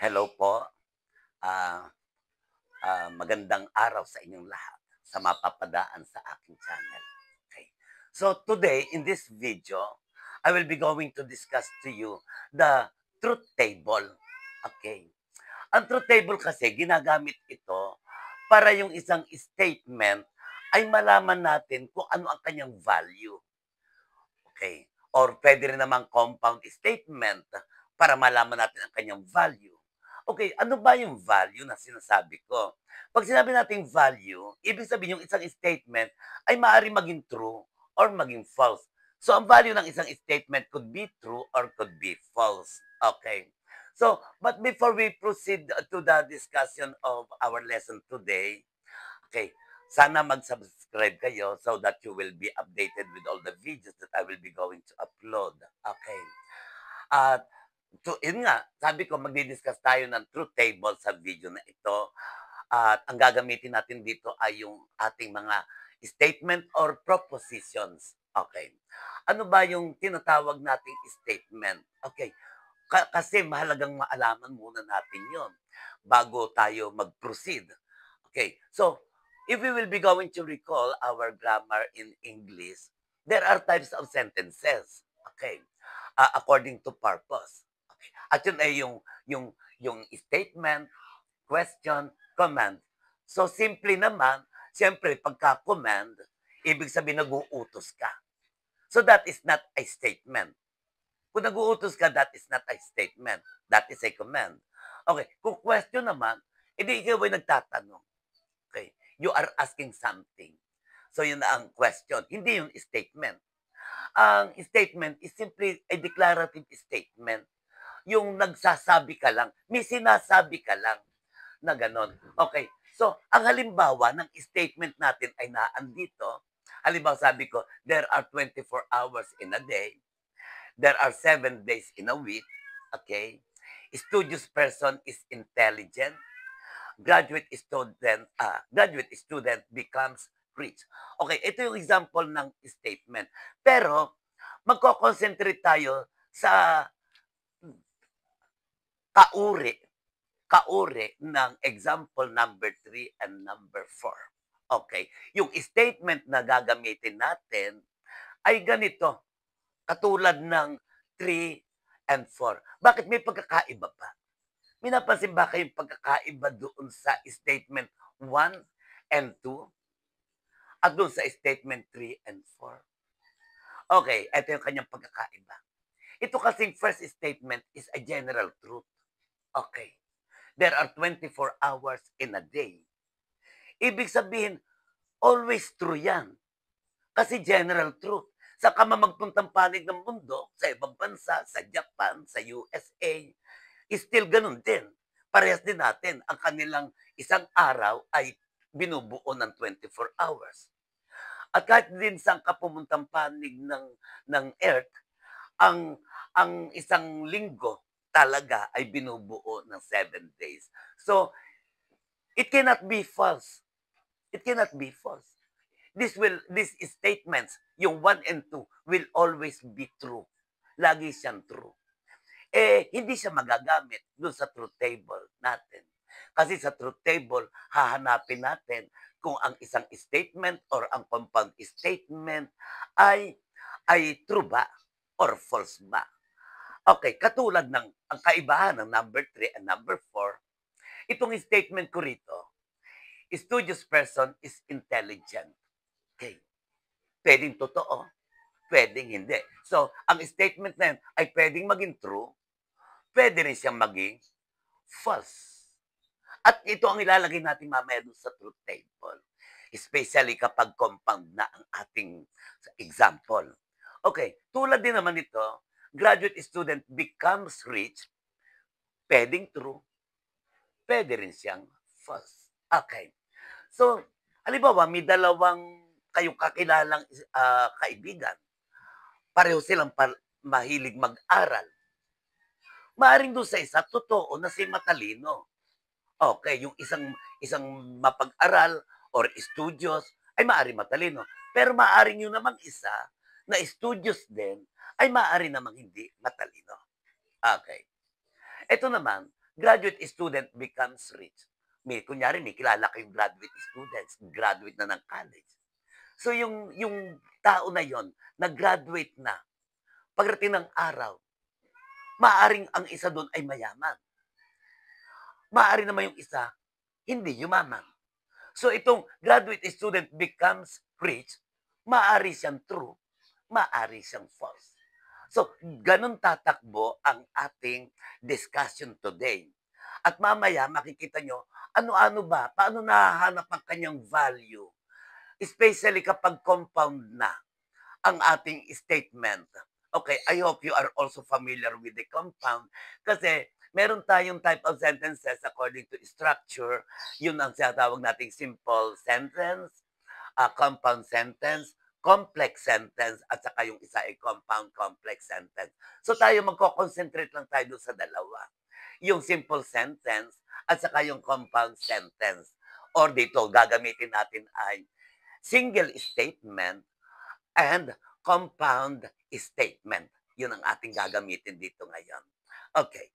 Hello po. Ah, Magandang araw sa inyong lahat sa mapapadaan sa aking channel. Okay. So today, in this video, I will be going to discuss to you the truth table. Okay. Ang truth table kasi, ginagamit ito para yung isang statement ay malaman natin kung ano ang kanyang value. Okay. Or pwede rin namang compound statement para malaman natin ang kanyang value. Okay, ano ba yung value na sinasabi ko? Pag sinabi nating value, ibig sabihin yung isang statement ay maaari maging true or maging false. So, ang value ng isang statement could be true or could be false. Okay. So, but before we proceed to the discussion of our lesson today, okay, sana mag-subscribe kayo so that you will be updated with all the videos that I will be going to upload. Okay. At yun nga, sabi ko magdi-discuss tayo ng truth table sa video na ito. At ang gagamitin natin dito ay yung ating mga statement or propositions. Okay. Ano ba yung tinatawag nating statement? Okay. Kasi mahalagang maalaman muna natin yon bago tayo mag-proceed. Okay. So, if we will be going to recall our grammar in English, there are types of sentences. Okay. According to purpose. Okay. At yun ay yung statement, question, command. So, simple naman, siyempre, pagka-command, ibig sabihin nag-uutos ka. So, that is not a statement. Kung nag-uutos ka, that is not a statement. That is a command. Okay. Kung question naman, edi ikaw ay nagtatanong. Okay. You are asking something. So, yun na ang question. Hindi yung statement. Ang statement is simply a declarative statement. Yung nagsasabi ka lang, may sinasabi ka lang na gano'n. Okay. So, ang halimbawa ng statement natin ay naandito. Halimbawa, sabi ko, there are 24 hours in a day. There are 7 days in a week. Okay. Studious person is intelligent. Graduate student becomes rich. Okay, ito yung example ng statement. Pero, magko-concentrate tayo sa kauri, kauri ng example number 3 and number 4. Okay, yung statement na gagamitin natin ay ganito, katulad ng 3 and 4. Bakit may pagkakaiba pa? May napansin ba kayong pagkakaiba doon sa statement 1 and 2 at doon sa statement 3 and 4? Okay, ito yung kanyang pagkakaiba. Ito kasing first statement is a general truth. Okay. There are 24 hours in a day. Ibig sabihin, always true yan. Kasi general truth. Sa ka man magpuntang panig ng mundo, sa ibang bansa, sa Japan, sa USA, still ganun din. Parehas din natin. Ang kanilang isang araw ay binubuo ng 24 hours. At kahit din saan ka pumuntang panig ng Earth, ang ang isang linggo talaga ay binubuo ng 7 days. So, it cannot be false. It cannot be false. These statements, yung 1 and 2, will always be true. Lagi siyang true. Hindi siya magagamit doon sa truth table natin. Kasi sa truth table, hahanapin natin kung ang isang statement or ang compound statement ay true ba or false ba. Okay, katulad ng ang kaibahan ng number 3 and number 4, itong statement ko rito, studious person is intelligent. Okay, pwedeng totoo, pwedeng hindi. So, ang statement na yan ay pwedeng maging true, pwede rin siyang maging false. At ito ang ilalagay natin mamaya dun sa truth table. Especially kapag compound na ang ating example. Okay, tulad din naman ito, graduate student becomes rich, pwedeng true, pwede rin siyang false. Okay. So, halimbawa, may dalawang kayong kakilalang kaibigan. Pareho silang mahilig mag-aral. Maaring doon sa isa, totoo na si matalino. Okay, yung isang mapag-aral or studious ay maaari matalino. Pero maaring yung namang isa na studious din ay maaari namang hindi matalino. Okay. Ito naman, graduate student becomes rich. Kunyari, may kilala kayong graduate students, graduate na ng college. So yung tao na yon, nag-graduate na, pagdating ng araw, maaring ang isa doon ay mayaman. Maaari naman yung isa, hindi yumaman. So itong graduate student becomes rich, maaari siyang true, maaari siyang false. So, ganun tatakbo ang ating discussion today. At mamaya makikita nyo, ano-ano ba, paano nahahanap ang kanyang value, especially kapag compound na ang ating statement. Okay, I hope you are also familiar with the compound kasi meron tayong type of sentences according to structure. Yun ang tinatawag nating simple sentence, compound sentence, complex sentence, at saka yung isa ay compound complex sentence. So tayo magko-concentrate lang tayo doon sa dalawa. Yung simple sentence at saka yung compound sentence. Or dito, gagamitin natin ay single statement and compound statement. Yun ang ating gagamitin dito ngayon. Okay.